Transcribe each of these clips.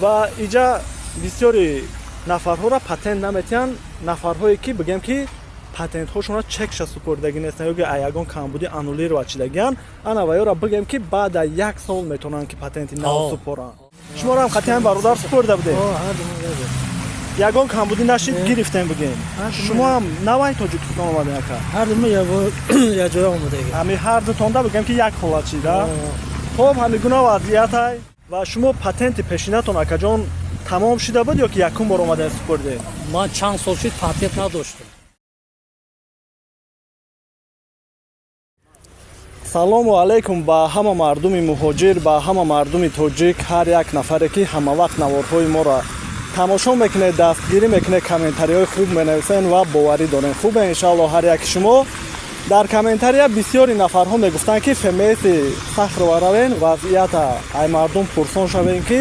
ва иҷа бисёри нафарҳоро патент наметиҳанд, нафарҳое ки бигем ки патентҳошонро чекша супурдагӣ нестанд ёки ягон камбудӣ аннулировать шудагиянд, ана ва ёро бигем ки баъда 1 сол метавонанд ки патенти нав супоранд. Шуморо ҳам қатъиян бародар супурда будед? Ягон камбудӣ нашид гирифтем бигем. Шумо ҳам навай Тоҷикистон омадед ака? ҳардумо якҷоя омадем. Ҳами ҳар дутонда бигем ки як ҳолат шида. Хоб ҳами гуна вазъиятай ва шумо патенти пешинатон акаҷон тамом шуда буд ёки якум бор омадед супурдед? Ман чанд сол шуд патент надоштам. Салому алайкум ба ҳама мардуми муҳоҷир, ба ҳама мардуми тоҷик, ҳар як нафаре ки ҳамавақт наворҳои моро тамошо мекунед, дастгирӣ мекунед, комментариҳои хуб менависед ва боварӣ доред. Хубе иншалло ҳар яки шумо дар комментария бисёри нафарҳо мегуфтанд ки фемеси сахрова равен вазъията ай мардум пурсон шавем ки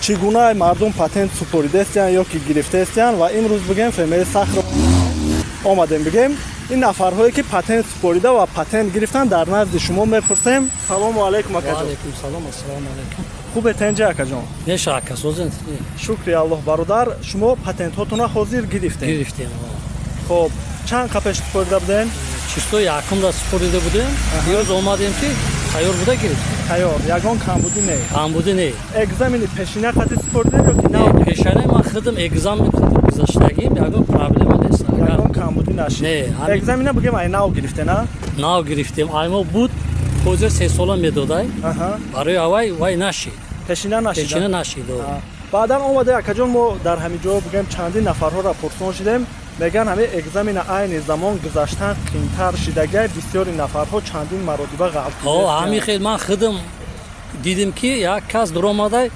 чӣ гуна ай мардум патент супоридестиян ёки гирифтестиян ва имрӯз бигем фемеи сахрова омадем бигем ин нафарҳое ки патент супорида ва патент гирифтанд дар назди шумо мепурсем. Салому алайкум акаҷон. Алайкум салом, ассалому алайкум. Хубе тенҷа акаҷон? Неша ака созен. Шукри Аллоҳ бародар, шумо патентҳотонро ҳозир гирифтем? Гирифтем. Хоб, чанд қапеш супорида буден? Чисто якумда супорида будем. Ёз омадем ки тайёр буда гирифтем. Тайёр, ягон камбудӣ не. Камбудӣ не. Экзамени пешина қати супоридем ёки нав? Пешанаи ман худам экзамен гузаштагим, ягон проблема нест. Ягон камбудӣ нашид. Не, экзамена бигем ай нав гирифтен, а? Нав гирифтем. Аймо буд ҳозир 3 сола медодай. Барои авай вай нашид. Пешина нашид. Пешина нашид. баъдан омаде акаҷон мо дар ҳамин ҷо бигем чандин нафарҳоро пурсон шудем, мегӯянд ҳамин экзамена айни замон гузаштан қийтар шудагиай бисёри нафарҳо чандин маротиба ғалтӣ. Ҳамин хел ман худам дидим ки як кас дуромадай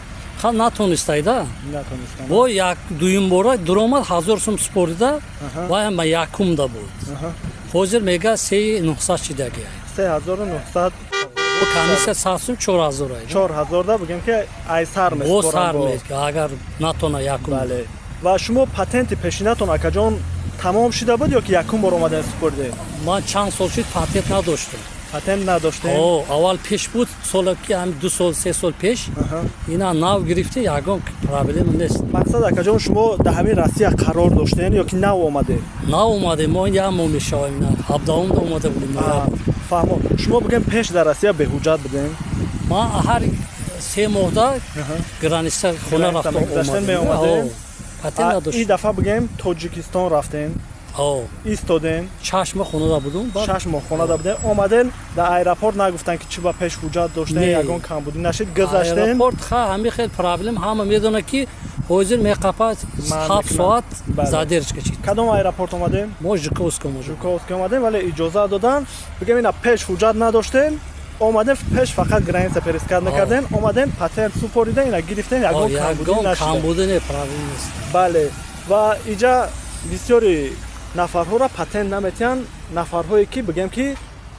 ха натонистайда. Натонистам. Во як дуюм бора дуромад 1000 сум супорида ва ма якумда буд. Ҳозир мега 3900 шудагиай. 3900 О комиссия сасум 4000 ай. 4000 да бигем ки ай сар меспоранд. О сар мес агар натона якум. Бале. Ва шумо патенти пешинатон акаҷон тамом шуда буд ёки якум бор омадед супурдед? Ман чанд сол шуд патент надоштам. Патент надоштем? Аввал пеш буд, сола ки ҳам 2 сол 3 сол пеш. Ина нав гирифти ягон проблема нест. Мақсад акаҷон шумо дар ҳамин Россия қарор доштед ёки нав омадед? Нав омадем, мо як моҳ мешавем. 17 омада будем. Фаҳмо. Шумо бигем пеш дар Россия беҳуҷҷат будем? Ман ҳар 3 моҳда граница хона рафтам омадем. Патент надоштам. И дафъа бигем Тоҷикистон рафтем? Истодем? 6 моҳ хонада будем. 6 моҳ хонада будем. Омаден дар аэропорт нагуфтанд ки чӣ ба пеш ҳуҷҷат доштем, ягон камбудӣ нашид, гузаштем? Аэропорт ҳамин хел проблем, ҳама медонад ки ҳозир меқапад 7 соат задержка чид. Кадом аэропорт омадем? Мо Жуковска омадем, вале иҷоза додан. Бигем ина пеш ҳуҷҷат надоштем. Омадем пеш фақат граница перескад мекардем, омадем патент супоридем, ина гирифтем, ягон камбудӣ не проблем нест. Бале. Ва иҷа бисёри нафарҳоро патент наметиҳанд, нафарҳое ки бигем ки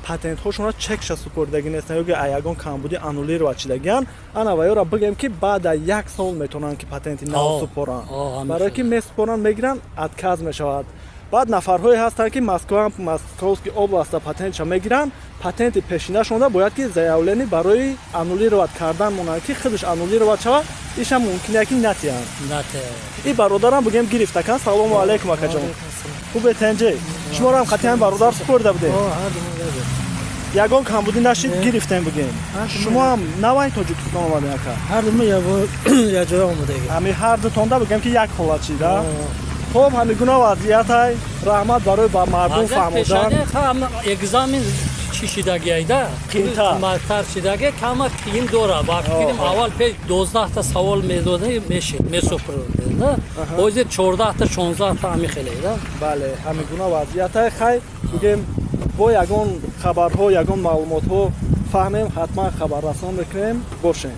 патентҳошонро чекша супоридагӣ нестанд ёки ягон камбудӣ аннулировать шудагиянд, ана ва ёро бигем ки баъда 1 сол метавонанд ки патенти нав супоранд. Барое ки месупоранд мегиранд, отказ мешавад. Баъд нафарҳое ҳастанд ки Московский областда патентша мегиранд, патенти пешинашонда бояд ки заявление барои аннулировать кардан монанд ки худаш аннулировать шавад, иша мумкине ки натиҳанд. И бародарам бигем гирифтакан. Салому алайкум акаҷон. Хубе тенҷе. Шуморо ҳам қатъиян бародар супорида будед? Ягон камбудӣ нашид гирифтем бигем. Шумо ҳам навай Тоҷикистон омадед ака? Ҳардумо якҷоя омадем. Ҳами ҳар дутонда бигем ки як ҳолат шида. Хоб ҳами гуна вазъиятай раҳмат барои ба мардум фаҳмодан. Экзамен чӣ шудагиайда? Қийтар. Мактар шудагия кама қиин дора. Вақти гирем аввал пеш 12 та савол медодем месупурдем. Ҳозир 14 та 16 та ҳамин хеледа. Бале, ҳами гуна вазъиятай. Хай бигем бо ягон хабарҳо, ягон маълумотҳо фаҳмем, ҳатман хабаррасон мекунем. Бошем.